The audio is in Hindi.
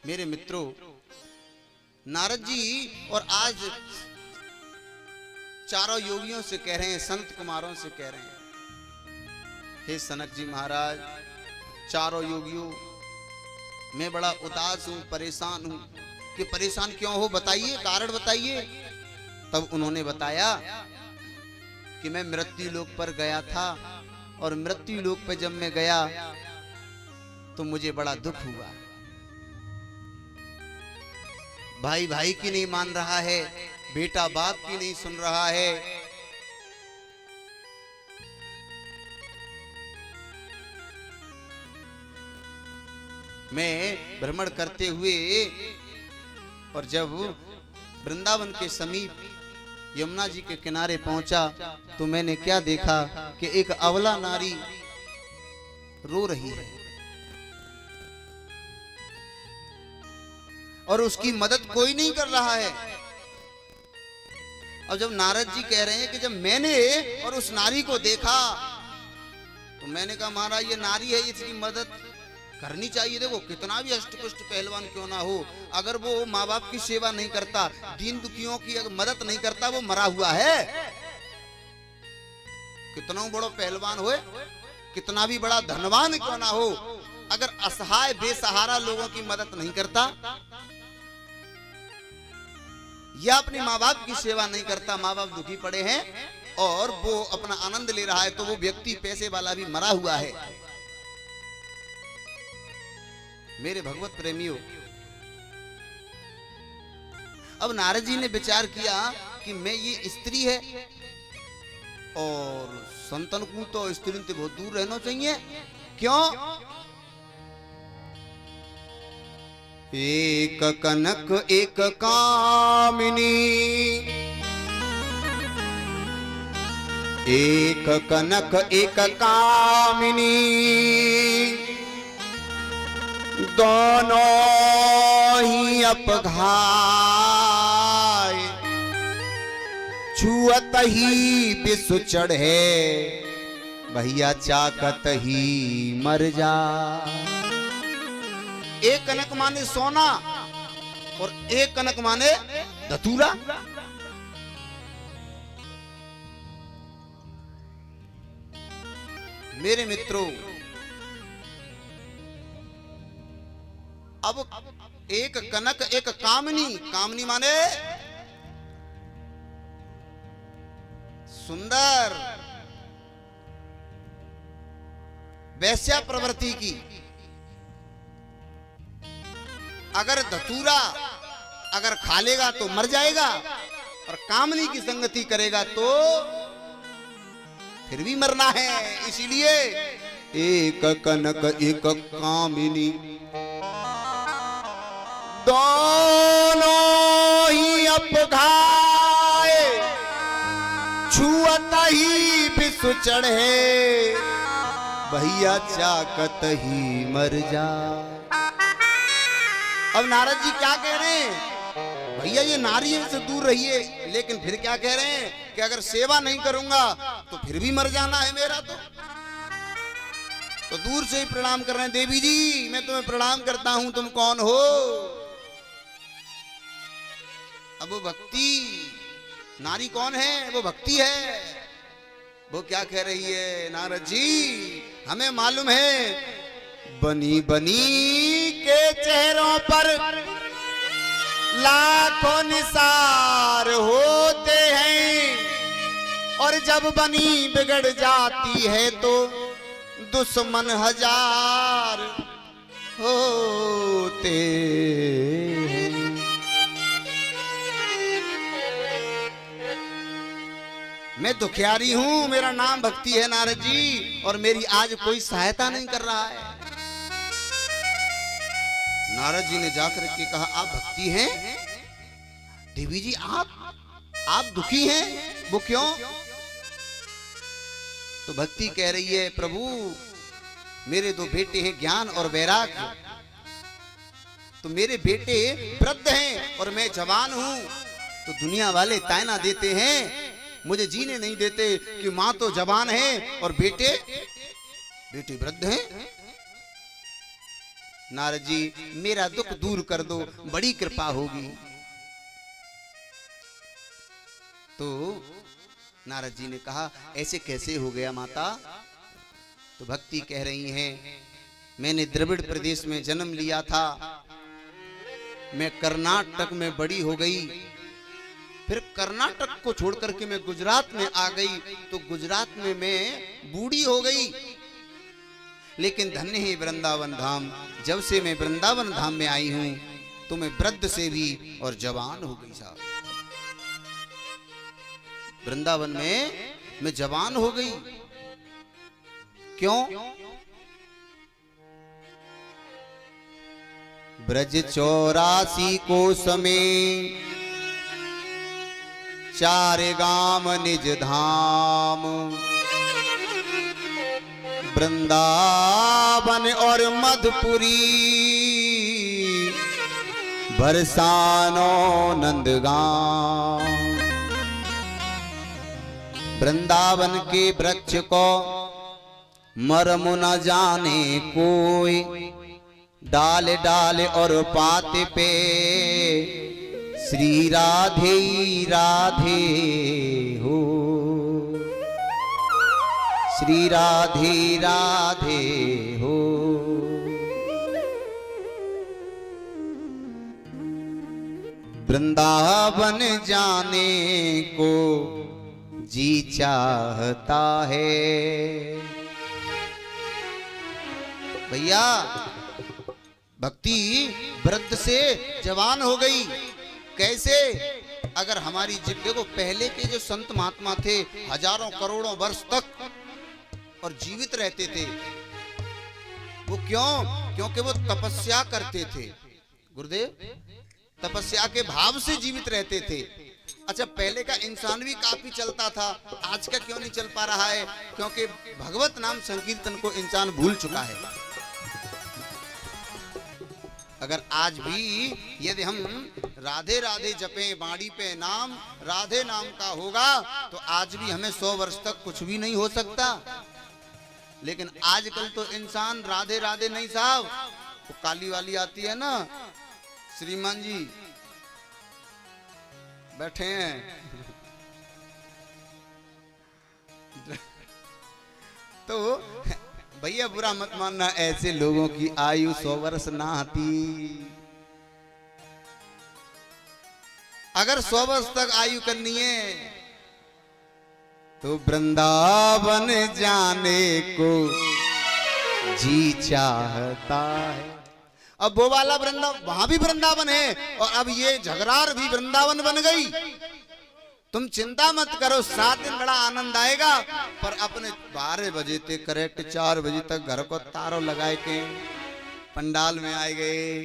मेरे मित्रों, नारद जी और आज चारों योगियों से कह रहे हैं, संत कुमारों से कह रहे हैं, हे सनक जी महाराज, चारों योगियों, मैं बड़ा उदास हूं, परेशान हूं। कि परेशान क्यों हो, बताइए, कारण बताइए। तब उन्होंने बताया कि मैं मृत्यु लोक पर गया था और मृत्यु लोक पर जब मैं गया तो मुझे बड़ा दुख हुआ। भाई भाई की नहीं मान रहा है, बेटा बाप की नहीं सुन रहा है। मैं भ्रमण करते हुए और जब वृंदावन के समीप यमुना जी के किनारे पहुंचा तो मैंने क्या देखा कि एक अबला नारी रो रही है और उसकी मदद कोई नहीं कर रहा है। अब जब नारद जी कह रहे हैं कि जब मैंने और उस नारी को देखा तो मैंने कहा महाराज ये नारी है, इसकी मदद करनी चाहिए। देखो कितना भी अष्टपुष्ट पहलवान क्यों ना हो, अगर वो माँ बाप की सेवा नहीं करता, दीन दुखियों की अगर मदद नहीं करता, वो मरा हुआ है। कितना बड़ा पहलवान हो, कितना भी बड़ा धनवान क्यों ना हो, अगर असहाय बेसहारा लोगों की मदद नहीं करता या अपने माँ बाप की सेवा नहीं करता, माँ बाप दुखी पड़े हैं और वो अपना आनंद ले रहा है, तो वो व्यक्ति पैसे वाला भी मरा हुआ है। मेरे भगवत प्रेमियों, अब नारद जी ने विचार किया कि मैं ये स्त्री है और संतन को तो स्त्री से बहुत दूर रहना चाहिए। क्यों? एक कनक एक कामिनी, एक कनक एक कामिनी, दोनों ही अपघाय, छुअत ही विष चढ़े, भैया चाकत ही मर जा। एक कनक माने सोना और एक कनक माने धतूरा। मेरे मित्रों, अब एक कनक एक कामनी, कामनी माने सुंदर, वैश्या प्रवृत्ति की। अगर धतूरा अगर खा लेगा तो मर जाएगा और कामनी की संगति करेगा तो फिर भी मरना है। इसीलिए एक कनक एक कामिनी, दोनों ही अपघाय, छुअत ही विष चढ़े, भैया चाकत ही मर जा। अब नारद जी क्या कह रहे हैं, भैया ये नारी से दूर रहिए, लेकिन फिर क्या कह रहे हैं कि अगर सेवा नहीं करूंगा तो फिर भी मर जाना है मेरा। तो दूर से ही प्रणाम कर रहे हैं, देवी जी मैं तुम्हें प्रणाम करता हूं, तुम कौन हो? अब वो भक्ति, नारी कौन है? वो भक्ति है। वो क्या कह रही है, नारद जी हमें मालूम है बनी बनी के चेहरों पर लाखों निसार होते हैं और जब बनी बिगड़ जाती है तो दुश्मन हजार होते हैं। मैं दुखियारी हूं, मेरा नाम भक्ति है नारद जी, और मेरी आज कोई सहायता नहीं कर रहा है। नारद जी ने जाकर के कहा आप भक्ति हैं? देवी जी आप दुखी हैं, वो क्यों? तो भक्ति कह रही है प्रभु मेरे दो बेटे हैं ज्ञान और वैराग्य, तो मेरे बेटे वृद्ध हैं और मैं जवान हूं, तो दुनिया वाले ताना देते हैं, मुझे जीने नहीं देते कि मां तो जवान है और बेटे वृद्ध हैं। नारद जी मेरा दुख दूर कर दो, बड़ी कृपा होगी। तो नारद जी ने कहा ऐसे कैसे हो गया माता? तो भक्ति कह रही हैं मैंने द्रविड़ प्रदेश में जन्म लिया था, मैं कर्नाटक में बड़ी हो गई, फिर कर्नाटक को छोड़ करके मैं गुजरात में आ गई, तो गुजरात में मैं बूढ़ी हो गई। लेकिन धन्य है वृंदावन धाम, जब से मैं वृंदावन धाम में आई हूं तो मैं वृद्ध से भी और जवान हो गई साहब। वृंदावन में मैं जवान हो गई। क्यों? ब्रज 84 कोस में 4 गाम निज धाम, वृंदावन और मधुपुरी, बरसानो नंदगांव। वृंदावन के वृक्ष को मर्म न जाने कोई, डाल डाल और पाते पे श्री राधे राधे हो, श्री राधे राधे हो। वृंदावन जाने को जी चाहता है। भैया भक्ति वृद्ध से जवान हो गई कैसे? अगर हमारी देखो पहले के जो संत महात्मा थे हजारों करोड़ों वर्ष तक और जीवित रहते थे, वो क्यों? क्योंकि वो तपस्या करते थे। गुरुदेव तपस्या के भाव से जीवित रहते थे। अच्छा पहले का इंसान भी काफी चलता था, आज का क्यों नहीं चल पा रहा है? क्योंकि भगवत नाम संकीर्तन को इंसान भूल चुका है। अगर आज भी यदि हम राधे राधे जपें, बाड़ी पे नाम राधे नाम का होगा, तो आज भी हमें 100 वर्ष तक कुछ भी नहीं हो सकता। लेकिन आजकल तो इंसान राधे राधे नहीं साहब, वो काली वाली आती है ना, श्रीमान जी बैठे हैं तो भैया बुरा मत मानना, ऐसे लोगों की आयु 100 वर्ष ना आती। अगर 100 वर्ष तक आयु करनी है तो वृंदावन जाने को जी चाहता है। अब वो वाला वृंदावन, वहां भी वृंदावन है और अब ये झगरार भी वृंदावन बन गई। तुम चिंता मत करो, 7 दिन बड़ा आनंद आएगा। पर अपने 12 बजे तक करेक्ट 4 बजे तक घर को तारों लगाए के पंडाल में आए गए,